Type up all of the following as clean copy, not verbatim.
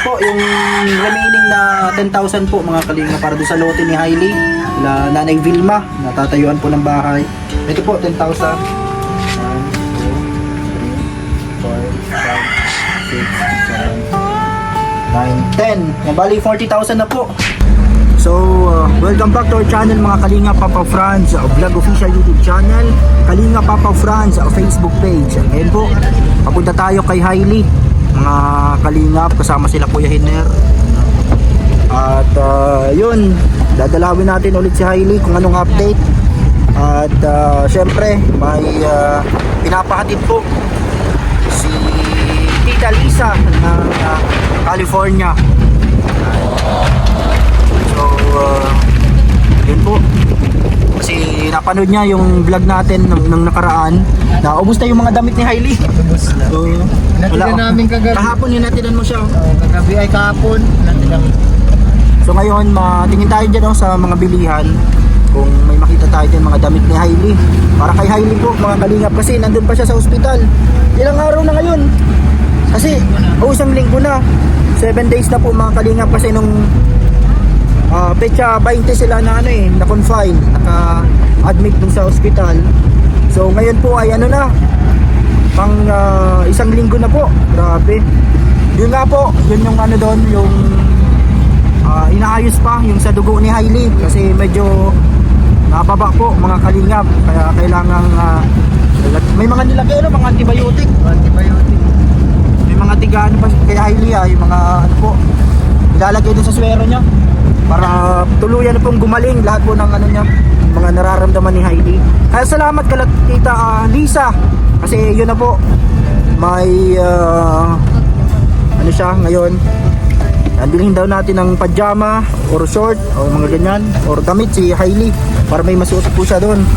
po yung remaining na 10,000 po mga kalinga para doon sa lote ni Hailey, na Nanay Vilma, natatayuan po ng bahay. Ito po 10,000. 1, 2, 3, 4, 5, 6, 7, 9, 10. Yan, bali 40,000 na po. So, welcome back to our channel mga Kalinga Papa Franz Vlog official YouTube channel, Kalinga Papa Franz Facebook page. Ngayon po, papunta tayo kay Hailey mga Kalingap, kasama sila Kuya Hiner. At yun, dadalawin natin ulit si Hailey kung anong update. At syempre, may pinapahatid po si Tita Lisa ng California. So, yun po. Kasi napanood niya yung vlog natin nung nakaraan. Naubos na yung mga damit ni Hailey. So, Natinan namin kagabi. kahapon yun, natinan mo siya. Kagabi ay kahapon. Natinan. So ngayon, tingin tayo dyan sa mga bilihan. Kung may makita tayo dyan mga damit ni Hailey. Para kay Hailey po, mga Kalingap. Kasi nandun pa siya sa ospital. Ilang araw na ngayon. Kasi, isang linggo na. 7 days na po mga Kalingap. Kasi nung petsa 20 sila na na-confine, naka-admit dun sa ospital. So ngayon po ay pang isang linggo na po. Grabe. Yun nga po, yun yung doon, yung inaayos pa yung sa dugo ni Hailey. Kasi medyo nababa po mga Kalingap. Kaya kailangan may mga nilagay mga antibiotic. May mga tigaan pa kay Hailey yung mga po ilalagay din sa swero niya para tuluyan na pong gumaling lahat po ng niya, mga nararamdaman ni Hailey. Kaya salamat kay Tita Lisa kasi yun na po, may siya ngayon. Bilhin daw natin ng pajama or short o mga ganyan or damit si Hailey para may masuot po siya doon.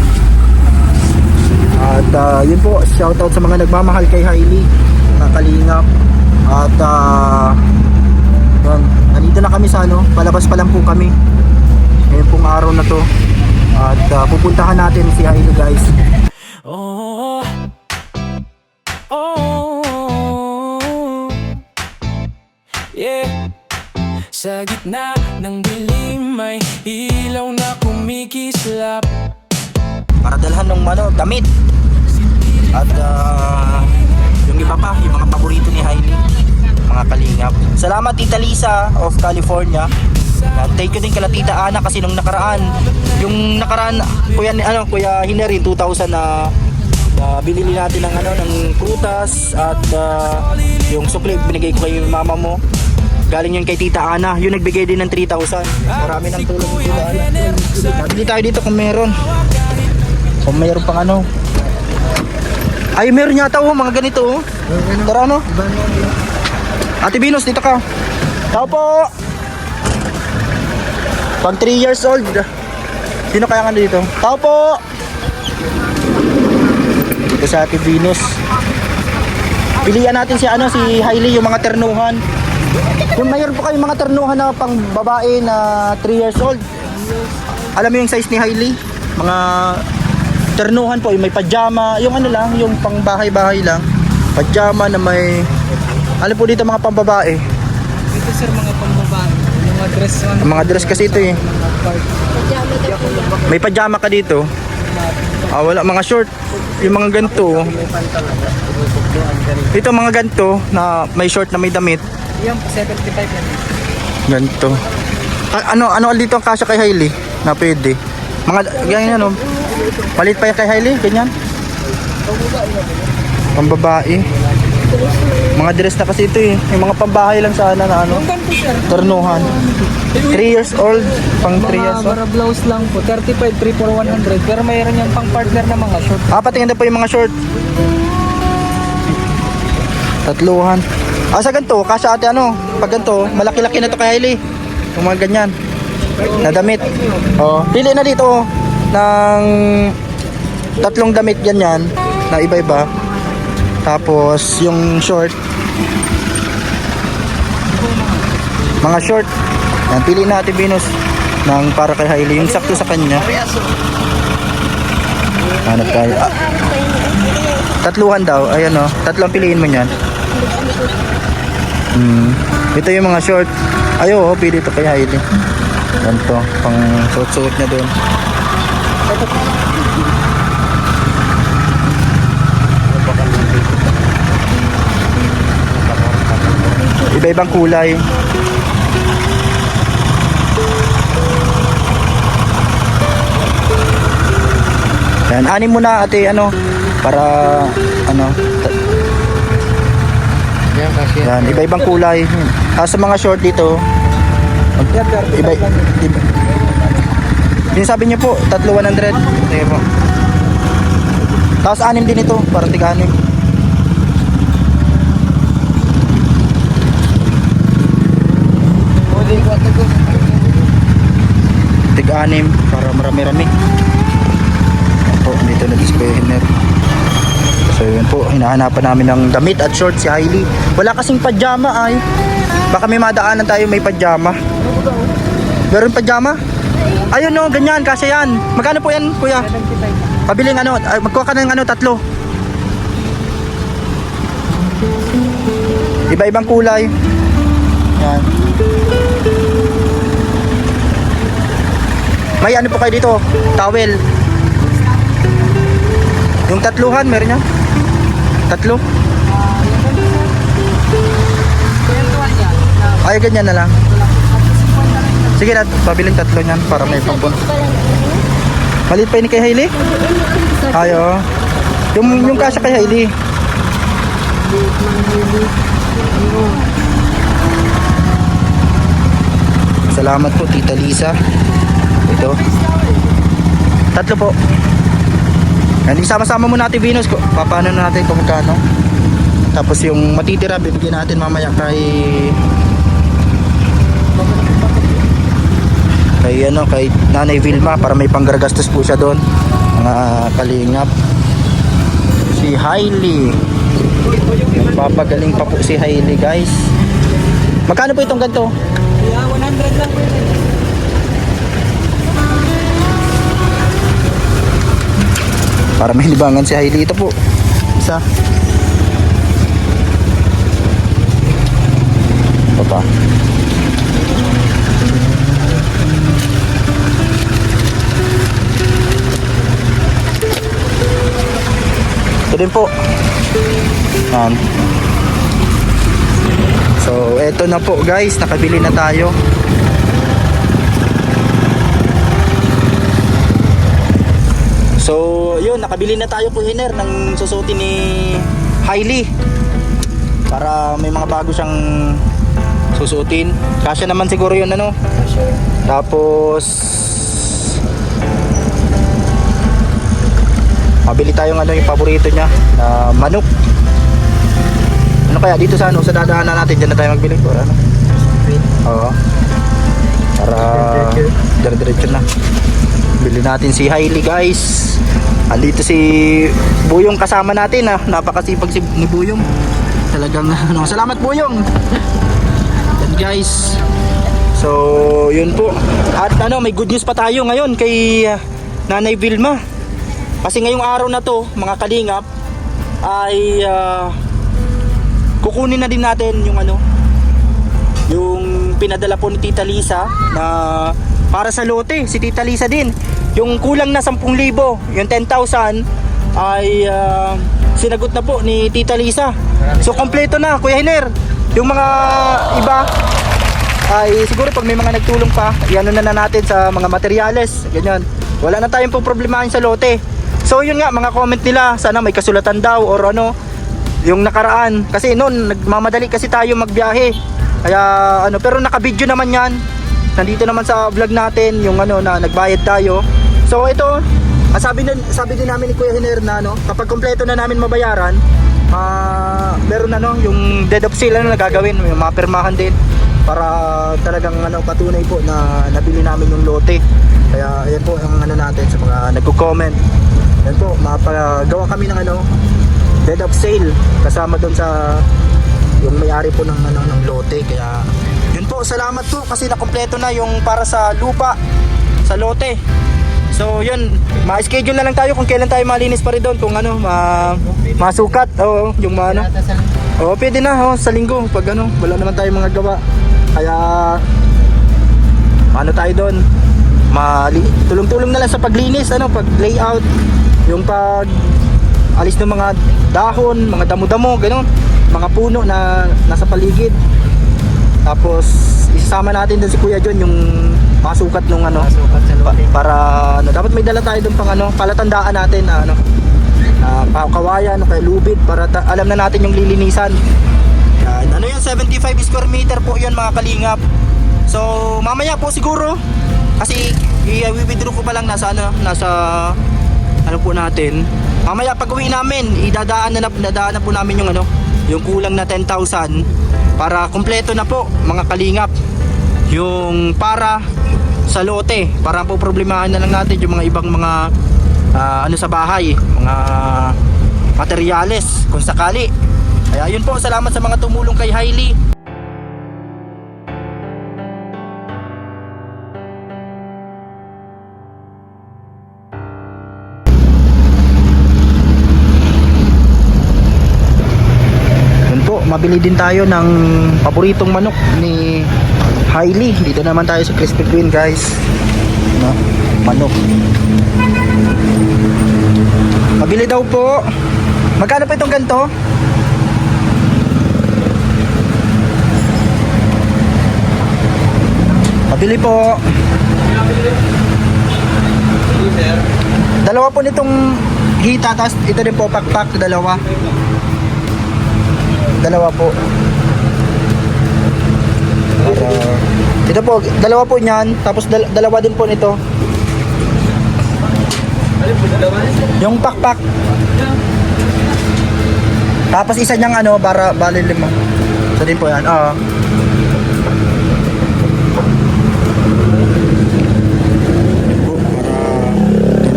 At yun po, shoutout sa mga nagmamahal kay Hailey mga Kalingap. At nandito na kami sa palabas pa lang po kami ngayon pong araw na to. At pupuntahan natin si Hailey, guys. Oh, oh, yeah. Sa gitna ng dilim may ilaw na kumikislap Para dalhan ng damit. At yung iba pa, yung mga paborito ni Hailey mga Kalingap. Salamat Tita Lisa of California. Thank you din kala Tita Ana kasi nung nakaraan Kuya Hineri 2,000 na binili natin ng prutas at yung sukli binigay ko kay mama mo. Galing yun kay Tita Ana. Yung nagbigay din ng 3,000. Marami ng tulong ni Tita Ana. Bili tayo dito kung meron. Kung meron pang ay meron yata mga ganito Tara Ate Venus, dito ka. Tao po. Pag 3 years old. Sino kaya dito? Tao po. Dito sa Ate Venus. Pilihan natin si Hailey yung mga ternuhan. Yung mayroon po kayong mga ternuhan na pang babae na 3 years old. Alam mo yung size ni Hailey? Mga ternuhan po, yung may pajama, yung yung pang bahay-bahay lang. Pajama na may po dito mga pambabae. Ito sir, mga pambabae. Mga dress. Mga dress kasi ito May pajama ka dito. Wala, mga short. Yung mga ganito. Ito mga ganito na may short na may damit. Yan, 75 yan. Ganito. Ano dito ang kasya kay Hailey na pwede? Mga ganyan Palit pa yan kay Hailey, ganyan. Pambabae. Mga dress na kasi ito yung mga pambahay lang sana na ternuhan. 3 years old, pang 3 years old. Mga blouse lang po, 35, 3 for 100. Pero mayroon yung pang partner na mga short. Pati ganda po yung mga short. Tatluhan. Sa ganito, kasya ate pag ganito, malaki-laki na to kay Hailey. Yung mga ganyan. Na damit. Pili na dito ng 3 damit ganyan na iba-iba. Tapos yung short. Mga short. Yan, pili natin Venus ng para kay Hailey, yung sakto sa kanya. Hanap tayo. Tatluhan daw. Ayan tatlong piliin mo niyan. Ito yung mga short. Ayo, pili ito kay Heidi. Ganito, pang suot-suot niya doon. Iba-ibang kulay. Yan, anim muna ate, ano, para, ano, Yan kasi. yan, iba-ibang kulay. Sa mga short dito, iba, iba. Yung sabi niyo po, 100. Sige po. Tapos anim din ito, parang tiga-anim. Tiga-anim, para marami-rami. Po, dito na-display hinner. So yun po, hinahanapan namin ng damit at shorts si Hailey. Wala kasing pajama ay. Baka may madaanan tayo may pajama. Meron pajama? Ayun no, ganyan, kasi yan. Magkano po yan, kuya? Pabiling ano, magkuha ka ng ano, 3. Iba-ibang kulay. Yan. May ano po kayo dito? Towel. Yung 3-han, meron yan? 3? Ay, ganyan na lang. Sige na, pabiling 3 niyan para may pambon. Maliit pa yun kay Hailey? Ayo. Yung kasya kay Hailey. Salamat po, Tita Lisa. Ito. 3 po. Yan, isama-sama mo natin Venus. Paano na natin kung magkano. Tapos yung matitira, bibigyan natin mamaya kay Nanay Vilma para may panggagastos po siya doon. Mga kalingap. Si Hailey. Papagaling pa po si Hailey, guys. Magkano po itong ganito? 100 lang po. Para may libangan si Hailey. Ito po. Isa. Ito pa. Ito din po. Yan. So, eto na po guys. Nakabili na tayo. So, yun, nakabili na tayo po hiner ng susutin ni Hailey. Para may mga bago siyang susutin. Kasya naman siguro yun ano. Tapos mabili tayong ano yung paborito niya na manok. Ano kaya dito sa ano sa dadaanan natin diyan na tayo magbili or ano? Oo. Para dire-diretso na. Bili natin si Hailey guys. Andito si Buyong kasama natin ah. Napakasipag ni Buyong. Talagang ano, salamat Buyong. Yan guys. So, yun po. At ano, may good news pa tayo ngayon kay Nanay Vilma. Kasi ngayong araw na to, mga kalingap, ay kukunin na din natin yung ano, yung pinadala po ni Tita Lisa na para sa lote. Si Tita Lisa din, yung kulang na 10,000, yung 10,000 ay sinagot na po ni Tita Lisa. So kompleto na, Kuya Hiner. Yung mga iba ay siguro pag may mga nagtulong pa, iano na natin sa mga materyales, ganyan. Wala na tayong problemahin sa lote. So yun nga, mga comment nila, sana may kasulatan daw or ano, yung nakaraan. Kasi noon, nagmamadali kasi tayo magbiyahe. Kaya ano, pero naka-video naman yan. Nandito naman sa vlog natin, yung ano na nagbayad tayo. So ito, sabi din namin ni Kuya Hiner na ano, kapag kompleto na namin mabayaran, meron ano, yung deed of sale ano, na gagawin, yung mapirmahan din. Para talagang ano, patunay po na nabili namin yung lote. Kaya ayan po ang ano natin sa mga nagko-comment. Yan po, mapagawa kami ng ano, deed of sale kasama doon sa yung may-ari po ng ano, ng lote. Kaya yun po, salamat po kasi nakompleto na yung para sa lupa sa lote. So yun, ma-schedule na lang tayo kung kailan tayo malinis pa rin doon, kung ano, masukat o yung ano. Oo, pwede na sa linggo pag ano, wala naman tayong mga gawa. Kaya ano tayo doon? Tulong-tulong na lang sa paglinis, pag layout, yung pag alis ng mga dahon, mga damo-damo, ganun, mga puno na nasa paligid. Tapos isasama natin doon si Kuya John yung pasukat nung para dapat may dala tayo doon pang palatandaan natin kawayan kay lubid para alam na natin yung lilinisan. Yan, 75 square meter po yun mga kalingap. So mamaya po siguro kasi i-withdraw ko pa lang nasa po natin. Mamaya pag uwi namin dadaan na po namin yung kulang na 10,000 para kumpleto na po mga kalingap yung para sa lote, para po problemahan na lang natin yung mga ibang mga sa bahay, mga materyales kung sakali. Kaya yun po, salamat sa mga tumulong kay Hailey. Yun po, mabili din tayo ng paboritong manok ni Hailey. Dito naman tayo sa Krispy Kreme guys. Manok. Mabili daw po. Magkano pa itong ganito? Mabili po. Dalawa po nitong hita, tapos ito din po pakpak, dalawa po. Ito po, dalawa po niyan, tapos dalawa din po nito. Yung pakpak. Tapos isa niyang para bali 5. Ito din po yan. Para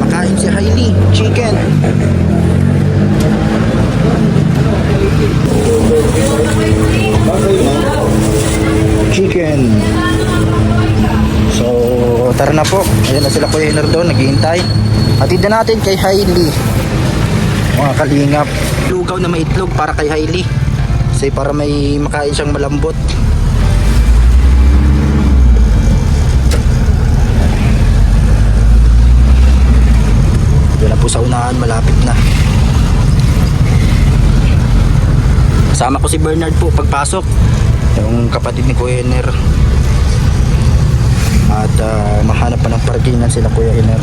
makain si Hailey. Chicken. Chicken. So, tara na po. Ayan na sila Kuya Hiner doon, naghihintay. Hatid na natin kay Hailey. Mga kalingap. Lugaw na maitlog para kay Hailey. Kasi para may makain siyang malambot. Doon na po sa unahan, malapit na. Kasama ko si Bernard po pagpasok. Yung kapatid ni Kuya Hiner. At mahanap pa ng parkingan sila Kuya Hiner.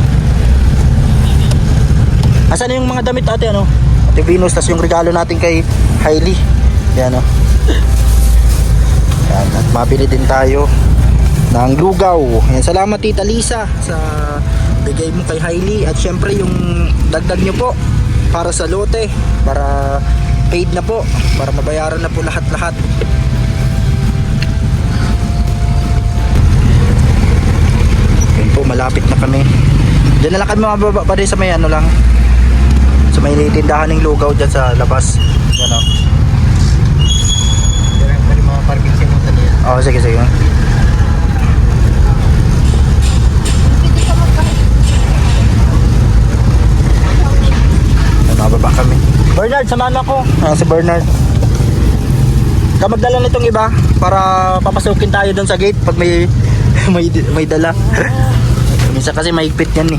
Asan na yung mga damit ate Ate Venus, tas yung regalo natin kay Hailey. Yan Yan, at mabili din tayo ng lugaw. Yan, salamat Tita Lisa sa bigay mo kay Hailey. At syempre yung dagdag nyo po para sa lote, para paid na po, para mabayaran na po lahat-lahat. Yan po, malapit na kami. Diyan na lang kami mababa pa rin sa may lang. So may tindahan ng lugaw dyan sa labas. Yan sige. Mababa kami. Bernard, samahan ako. Si Bernard. Magdala nitong iba para papasukin tayo doon sa gate pag may dala. Minsan kasi mahigpit yan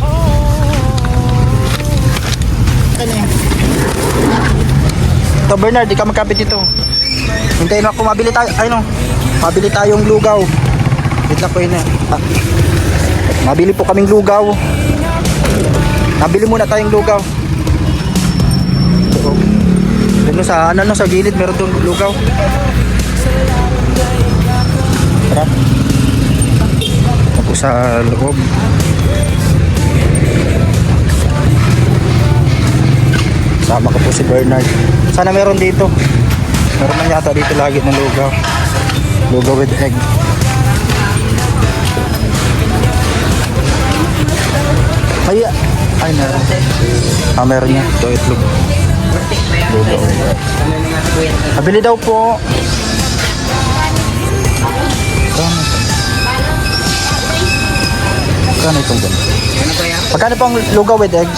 Ito Bernard, di ka magkapit ito. Hintayin ako, mabili tayo. Mabili tayong lugaw. Wait lang po yun Mabili po kaming lugaw. Nabili muna tayong lugaw. Doon sa sa gilid meron tong lugaw. Tara. Ako sa loob. Sama ko po si Bernard. Sana meron dito. Meron man yata dito lagi ng lugaw. Lugaw with egg. Ay meron. Meron niya. Ito itlog. Lugaw. Nabili daw po. Magkano itong ganito? Magkano pong lugaw with egg?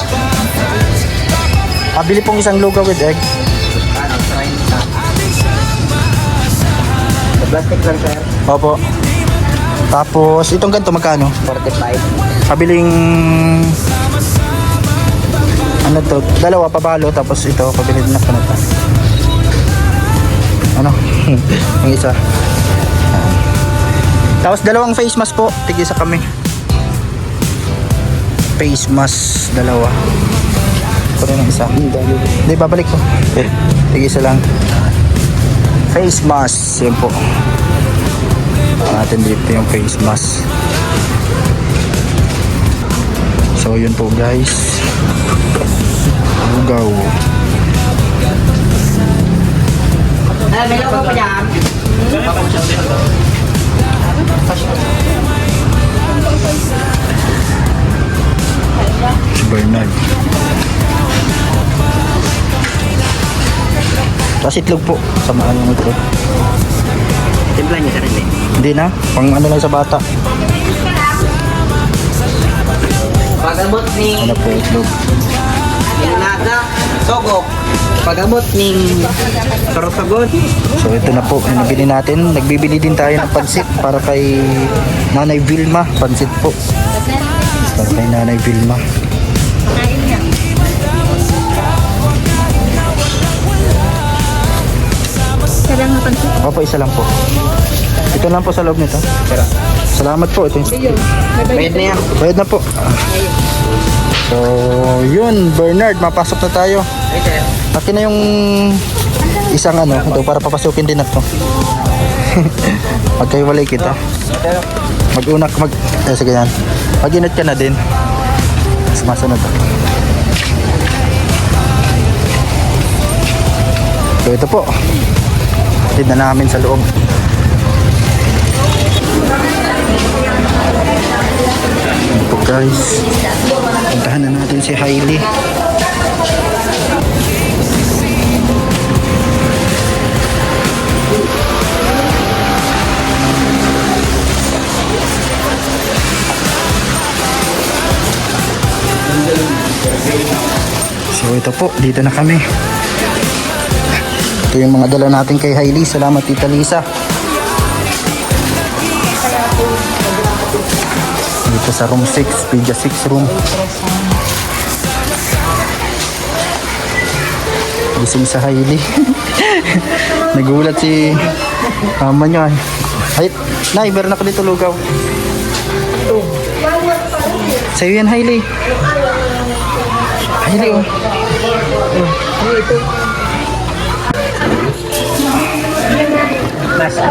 Pabili pong isang lugaw with egg. Plastic lang, sir. Opo. Tapos, itong ganito magkano? 45. Pabiling... Ano to? Dalawa pabalo, tapos ito, pabili din ako na to. Ano? Yung isa. Ayan. Tapos dalawang face mask po, tig-isa kami. Face mask, dalawa. Ito rin ang isa. Hindi, babalik ko. Tig-isa lang. Face mask, yun po. Natin dito yung face mask. So yun po guys. Lugaw. May logo pa dyan. Si Bernard. Tapos itlog po. Samaan yung itlog. Timpla niyo, sir, hindi. Hindi na. Pang ano lang sa bata. Pagamot ni Ano po itlog. Naga, Sogok. Pagamot ni Sorosogod. So ito na po. Yung nabili natin. Nagbibili din tayo ng pansit para kay Nanay Vilma. Pansit po. Para kay Nanay Vilma. Opo, isa lang po. Ito lang po sa loob nito. Salamat po. Ito yung... Bayad na yan. Bayad na po. So, yun, Bernard, mapasok na tayo. Ay, sir. Akin na yung isang ano, ito para papasukin din nato. Magkaiwalay kita. Mag-unak, sige yan. Mag-inat ka na din. Sumasunod ako. So, ito po. Tid na namin sa loob. Ito guys. Puntahan na natin si Hailey. So ito po, dito na kami. Ito yung mga dala natin kay Hailey. Salamat Tita Lisa. Dito sa room 6, Pidya 6 room. Gising sa Hailey. Nagulat si mama niya. Ay, Nay, meron ako dito lugaw. Sa'yo yan, Hailey. Hailey, oh.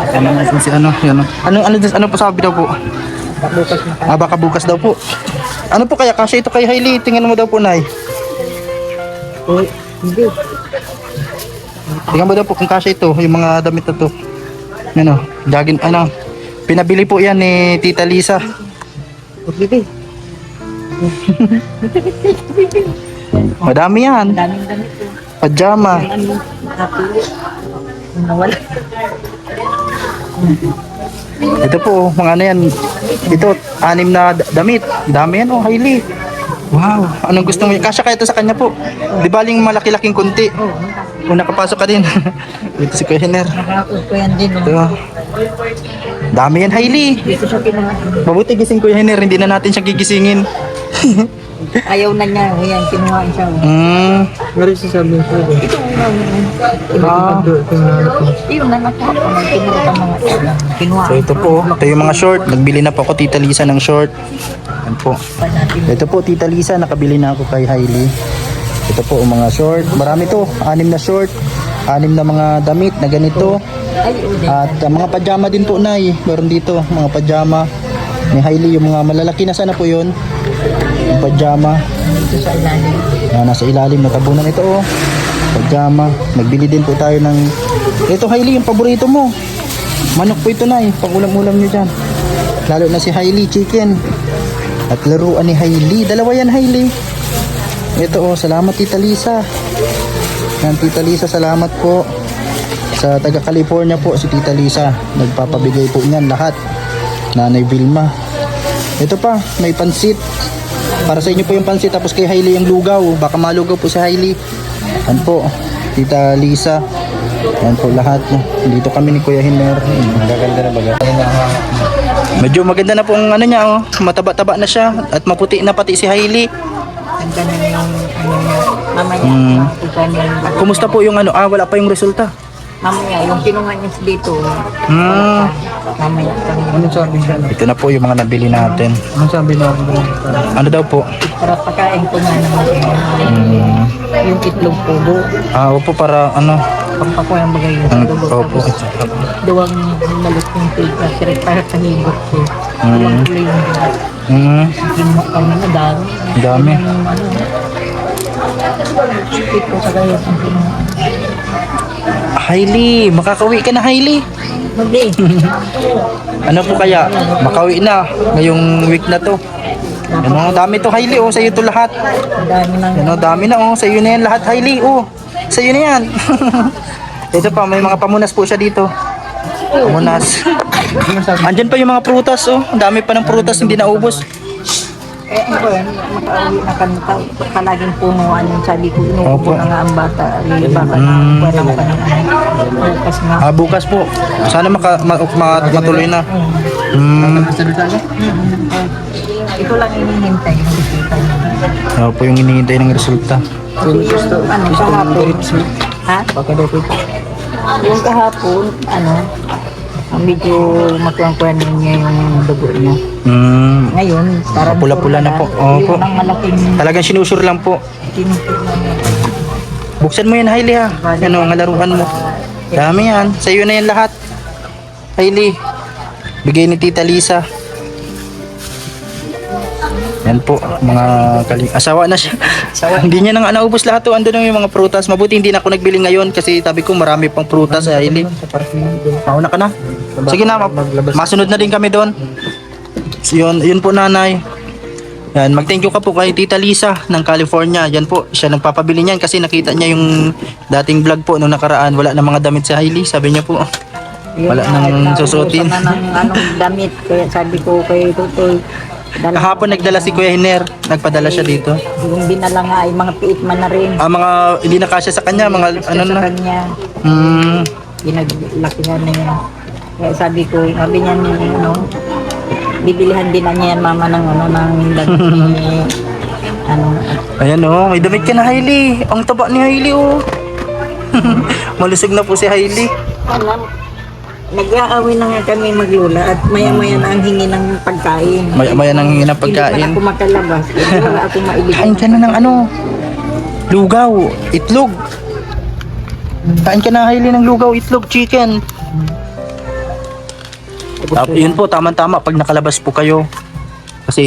Ano na si ano, yan. Ano po sabi daw po? Bukas na. Baka bukas daw po. Ano po kaya kasi ito kay Hailey? Tingnan mo daw po, Nay. Hindi. Tingnan mo daw po kung kasi ito, yung mga damit na to. Ano, jogging, ano. Pinabili po yan ni Tita Lisa. Hindi. Madami yan. Daming damit po. Pajama. Napili. Nawala. Ito po, mga ano yan. Ito, 6 na damit. Dami yan, oh, Hailey. Wow, anong gusto mo? Kasya kaya ito sa kanya po. Di ba aling malaki-laking kunti? Kung nakapasok ka din. Ito si Kuya Hiner. Nakakos ko yan din. Ito. Dami yan, Hailey. Dito siya kinuha. Mabuti gising Kuya Hiner, hindi na natin siya gigisingin. Ayaw na niya. Yan, kinuha siya. Ano sasabihin ko? Ito yun na nakuha ko. Kinuha ka mga kinuha. So ito po, ito yung mga short. Nagbili na po ako Tita Lisa ng short. Yan po. Ito po Tita Lisa, nakabili na ako kay Hailey. Ito po mga short. Marami to, 6 na short. 6 na mga damit na ganito. At mga pajama din po, Nay. Meron dito, mga pajama. Ni Hailey, yung mga malalaki na sana po yun. Yung pajama. Dito sa ilalim. Nasa ilalim na tabunan ito, oh. Pajama. Nagbili din po tayo ng... Ito, Hailey, yung paborito mo. Manok po ito, Nay. Pang-ulam-ulam nyo dyan. Lalo na si Hailey, chicken. At laruan ni Hailey. Dalawa yan, Hailey. Ito, oh. Salamat, Tita Lisa. Yan, Tita Lisa, salamat po. Sa taga California po, si Tita Lisa. Nagpapabigay po niyan lahat. Nanay Vilma. Ito pa, may pansit. Para sa inyo po yung pansit. Tapos kay Hailey yung lugaw. Baka malugaw po si Hailey. Yan po, Tita Lisa. Yan po lahat. Dito kami ni Kuya Hiner. Magaganda na baga. Medyo maganda na po ang ano niya, oh. Mataba-taba na siya at maputi na pati si Hailey. Ganda na yung mamaya. Kumusta po yung ano? Wala pa yung resulta. Mamaya, yung kinuha niya dito. Mamaya kami. Anong sabi siya? Ito na po yung mga nabili natin. Anong sabi na? Ano daw po? Para pagkain ko nga naman yung itlog pugo. Opo, para ano? Pampakuha ang bagay yung itlog. Opo. Duwang malaking tiga. Sira para kahigot ko. Duwang tuloy yung kinuha kami na dami. Ang dami. Yung ano. Ito sa kaya ang kinuha. Hailey, makakauwi ka na, Hailey. Hindi. Ano po kaya? Makauwi na ngayong week na to. Ano, dami to, Hailey. Oh, sa'yo to lahat. Ang dami ng Ano, dami na. Oh, sa'yo na yan lahat, Hailey. Oh, sa'yo na yan. Ito pa, may mga pamunas po siya dito. Pamunas. Andyan pa yung mga prutas. Oh, ang dami pa ng prutas, hindi naubos. ano ba yan, makauwi na kanta, palaging punuan yung sabi ko, Opo. inuubo na nga ang bata, lilibakan na, pwede ka ng bukas nga. Bukas po. Sana matuloy na. Ito lang hinihintay yung bisita niya. Ano po yung hinihintay ng resulta? Ano, kahapon. Ha? Yung kahapon, ano, medyo makuha niya yung dugo niya. Ngayon, parang Pula-pula na po. Opo. Yung ang malaking Talagang sinusure lang po. tinuturo niya. Buksan mo yan, Hailey, ha. Ano, ang laruan mo. Dami yan. Sa'yo na yan lahat. Hailey. Bigay ni Tita Lisa. Yan po, mga kaling. Asawa na siya. Hindi niya nang naubos lahat to. Ando na yung mga prutas. Mabuti hindi na ako nagbili ngayon kasi sabi ko marami pang prutas, Hailey. Mauna ka na. Sige na, masunod na din kami doon. So, yun po, nanay. Yan, mag-thank you ka po kay Tita Lisa ng California. Yan po, siya nagpapabili niyan kasi nakita niya yung dating vlog po nung nakaraan. Wala na mga damit si Hailey, sabi niya po. Wala nang susuotin. Wala nang anong damit. Kaya sabi ko kay Tutoy, Kahapon nagdala si Kuya Hiner, nagpadala siya dito. yung dinala nga ay mga piit man na rin. Mga hindi na kasya sa kanya, mga ano Sa na. kanya, Hmm, ginaglakihan na niya. Kaya sabi ko, sabi niya ni, ano, bibilihan din na niya yan mama ng ano, ng damit ni, ano, ayan oh, may damit ka na, Hailey. Ang taba ni Hailey oh. Malusog na po si Hailey. alam, nag-aaway na nga kami maglula at maya-maya na ang hingi ng pagkain. Maya-maya nang hingin ng Hindi pagkain. man ako makalabas. Hindi wala akong maibigay. Kain ka na ng ano, lugaw, itlog. Kain ka na, Hailey, ng lugaw, itlog, chicken. Yun po, tama-tama pag nakalabas po kayo. Kasi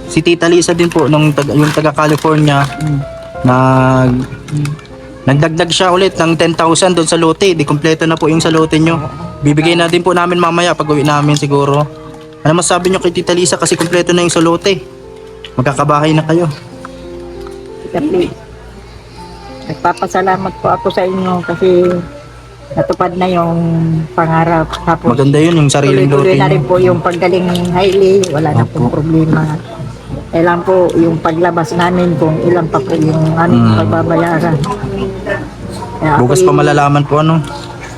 si Tita Lisa din po, yung taga California, nagdagdag siya ulit ng 10,000 doon sa lote. Di kompleto na po yung sa lote nyo. Bibigay na din po namin mamaya pag uwi namin siguro. Ano masabi nyo kay Tita Lisa kasi kompleto na yung sa lote. Magkakabahay na kayo. Kasi nagpapasalamat po ako sa inyo kasi natupad na yung pangarap. Tapos Maganda yun yung sariling lote tuloy-tuloy na rin nyo. po yung paggaling ni Hailey. Wala na pong problema. Kailan po yung paglabas namin kung ilan pa po yung aming pagbabayaran. Kaya Bukas ako'y pa malalaman po ano.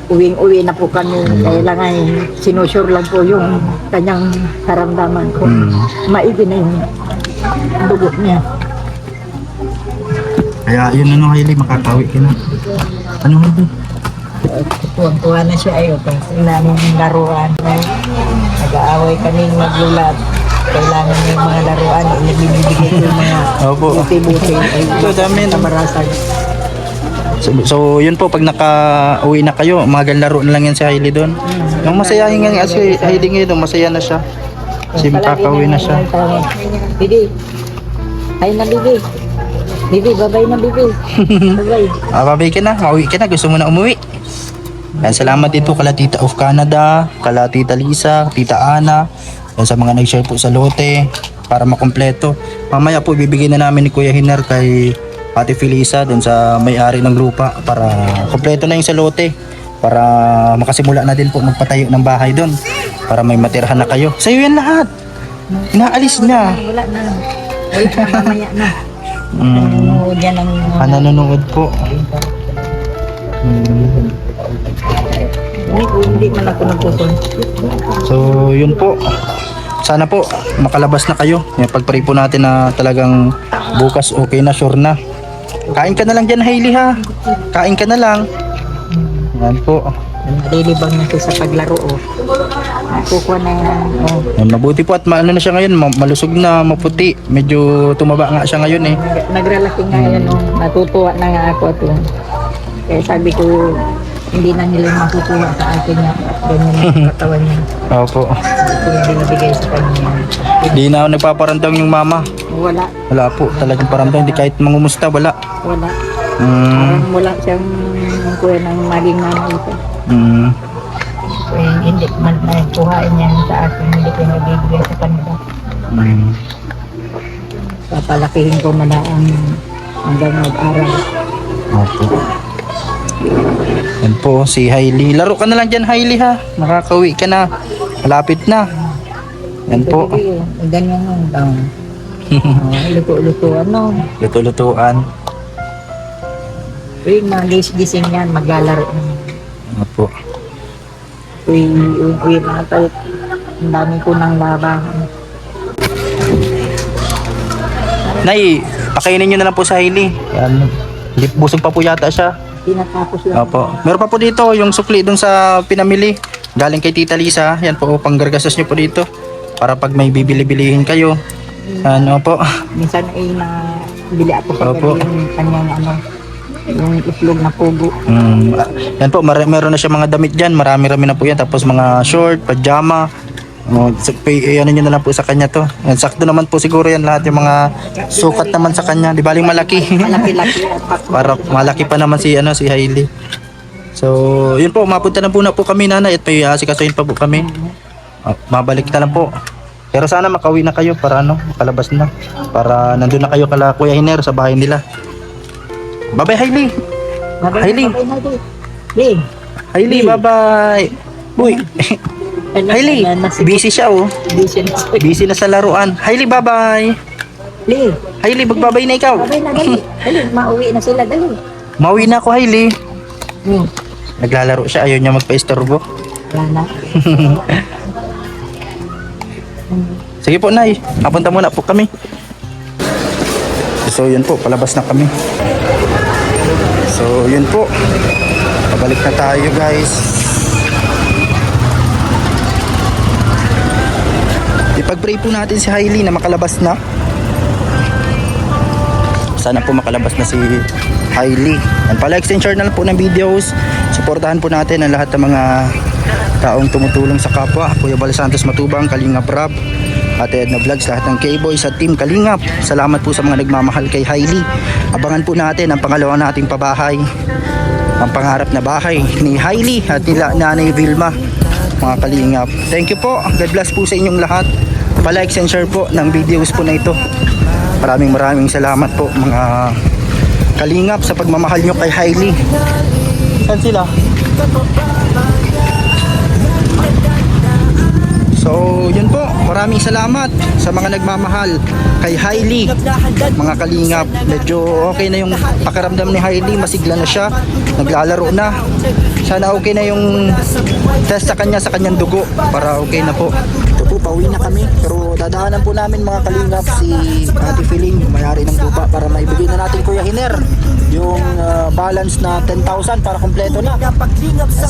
uwing-uwi na po kami. Kailangan sinusure lang po yung kanyang karamdaman ko. Maigi na yung dugo niya. Kaya yun ano, Hailey, makakawi ka na. Ano Hailey? Tuwang-tuwa na siya ayo kasi namin yung laruan. Nag-aaway kami maglulat. Kailangan yung mga laruan. Ibibigay ko yung mga Opo. buti-buti. Ito, dami. Tamarasag. So yun po, pag naka-uwi na kayo, magang laro na lang yan si Hailey doon. Yung masayahin nga si Hailey ngayon, masaya na siya. Kasi makaka-uwi na siya. Bibi. Ay na Bibi. Bibi, babay na Bibi. Babay. Babay ka na, mauwi ka na, gusto mo na umuwi. Yan, salamat din po kala Tita of Canada, kala Tita Lisa, Tita Ana, yan sa mga nag-share po sa lote para makumpleto. Mamaya po bibigyan na namin ni Kuya Hiner kay Ate Felisa dun sa may-ari ng lupa para kumpleto na yung sa lote para makasimula na din po magpatayo ng bahay doon para may matirhan na kayo. Sa'yo yan lahat. Inaalis niya. Wala na. Wait na, mamaya na. Nanonood yan ng Nanonood po. Hindi man ako nagpupon. So, yun po. Sana po makalabas na kayo. Yung pag-pray po natin na talagang bukas okay na, sure na. Kain ka na lang dyan, Hailey, ha? Kain ka na lang. Yan po. Nalilibang na siya sa paglaro. Oh. Kukuha na yan. Oh. Yan, mabuti po at ano na siya ngayon, malusog na, maputi. Medyo tumaba nga siya ngayon eh. Nagralaki nga yan. Oh. Natutuwa na nga ako. Ito. Kaya sabi ko, hindi na nila makukuha sa akin niya. Ganyan ang katawan niya. Opo. Ito yung binibigay sa kanya. Di na ako nagpaparamdam yung mama. Wala. Wala po, talagang paramdam. Hindi kahit mangumusta, wala. Wala. Mm, Parang wala siyang kuha ng maging nanay ito. mm, Kaya hindi man kuhain niya sa akin. Hindi ko nabibigay sa kanila. mm. Papalakihin ko na ang hanggang mag-aral. Opo. Yan po, si Hailey. Laro ka na lang dyan, Hailey, ha? Nakakauwi ka na. Malapit na. Yan po. Sige, ganyan yung taon. Luto-luto ano. Luto-lutuan. Tuwing magising yan, maglalaro. Opo. Uwi na tayo. Ang dami ko ng labahan. Nay, pakainin nyo na lang po sa Hailey. Yan. Hindi, busog pa po yata siya. Tinatapos lang. Opo. Meron pa po dito yung sukli dun sa pinamili. Galing kay Tita Lisa. Yan po, panggargasas nyo po dito. Para pag may bibili-bilihin kayo. Ano po. Minsan ay bili ako sa Opo. yung kanyang ano, yung itlog na pugo. Yan po, meron na siya mga damit dyan. Marami-rami na po yan. Tapos mga short, pajama. Ano nyo na lang po sa kanya to. Yan, sakto naman po siguro yan lahat yung mga sukat naman sa kanya. Di baling malaki. Malaki-laki at Para malaki pa naman si Hailey. So, yun po, mapunta na po kami, nanay, at may asikasuhin pa po kami. Mabalik na lang po. Pero sana makauwi na kayo para makalabas na. Para nandun na kayo kala Kuya Hiner sa bahay nila. Bye-bye, Hailey. Hailey. Hailey, bye-bye. Uy. Hailey, busy siya oh. Busy na sa laruan. Hailey, bye-bye. Hailey, magbabay na ikaw. Babay na, dali. Dali, mauwi na sila, dali. Mauwi na ako, Hailey. Naglalaro siya, ayaw niya magpa-istorbo. Wala na. Sige po, Nay. Papunta muna po kami. So, yun po. Palabas na kami. So, yun po. Pabalik na tayo, guys. Ipag-pray po natin si Hailey na makalabas na. Sana po makalabas na si Hailey. And pa-like and share na lang po ng videos. Suportahan po natin ang lahat ng mga taong tumutulong sa kapwa. Kuya Bal Santos Matubang, Kalingap Rab, Ate Edna Vlogs, lahat ng K-Boys at Team Kalingap. Salamat po sa mga nagmamahal kay Hailey. Abangan po natin ang pangalawa nating pabahay. Ang pangarap na bahay ni Hailey at nila Nanay Vilma, mga Kalingap. Thank you po. God bless po sa inyong lahat. Pa-like and share po ng videos po na ito. Maraming salamat po mga Kalingap sa pagmamahal nyo kay Hailey. Saan sila? So, yun po. Maraming salamat sa mga nagmamahal kay Hailey. Mga Kalingap, medyo okay na yung pakiramdam ni Hailey. Masigla na siya. Naglalaro na. Sana okay na yung test sa kanyang dugo para okay na po. Ito po, pauwi na kami. Pero dadaanan po namin mga Kalingap si Ate Feeling, yung mayari ng lupa, para maibigay na natin Kuya Hiner yung balance na 10,000 para kompleto na.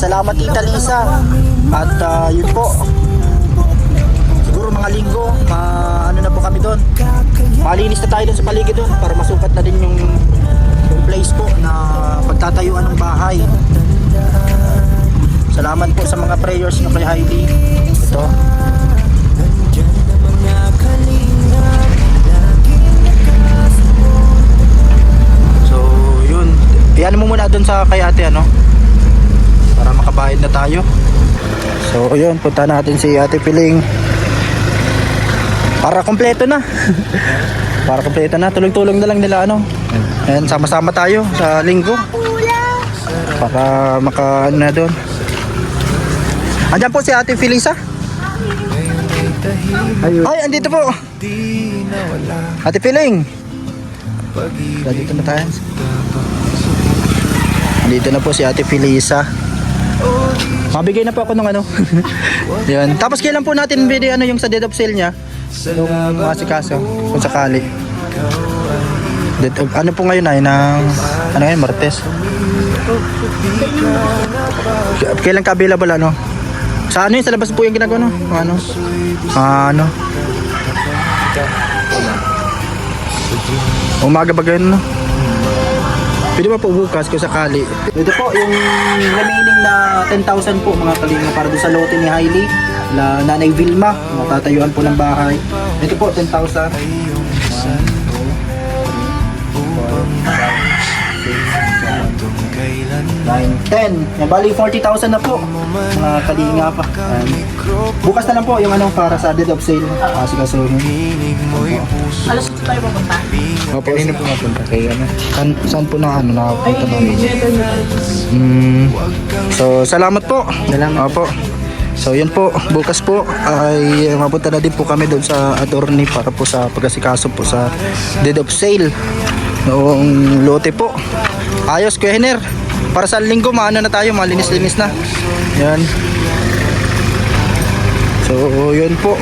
Salamat Tita Lisa. At yun po, siguro mga linggo, ano na po kami doon. Malinis na tayo doon sa paligid doon para masukat na din yung place po na pagtatayuan ng bahay. Salamat po sa mga prayers nyo kay Hailey. Ito. So, yun. Iyan mo muna doon sa kay ate, para makabayad na tayo. So, yun. Punta natin si Ate Piling. Para kompleto na. Para kompleto na. Tulong-tulong na lang nila, Ayan, sama-sama tayo sa linggo. Para na doon. Andiyan po si Ate Felisa. Ay, andito po. Ate Piling. Dito na tayo. Dito na po si Ate Felisa. Mabigay na po ako ng ano. Yan. Tapos kailan po natin video ano yung sa dead of sale niya? Yung masikaso kung sakali. Ano po ngayon ay ng ano ngayon, Martes. Kailan ka available ano? Sa ano yun? Sa labas po yung ginagawa no? Ano? Umaga ba ganun no? Pwede ba po bukas kung sakali? Ito po yung remaining na 10,000 po mga kalinga para doon sa lote ni Hailey na Nanay Vilma, matatayuan po ng bahay. Ito po 10,000. 10. Yan, bali 40,000 na po mga kalinga pa. Bukas na lang po yung anong para sa dead of sale. Sikasuhin. Alas tayo pupunta. Opo, kanina po napunta kay ano? Saan po na ano nakapunta na? So, salamat po. Salamat. Opo. So, yun po. Bukas po ay mapunta na din po kami doon sa attorney para po sa pagkasikaso po sa deed of sale noong lote po. Ayos, Kuya Henner. Para sa linggo, maano na tayo, malinis-linis na. Yan. So, yun po.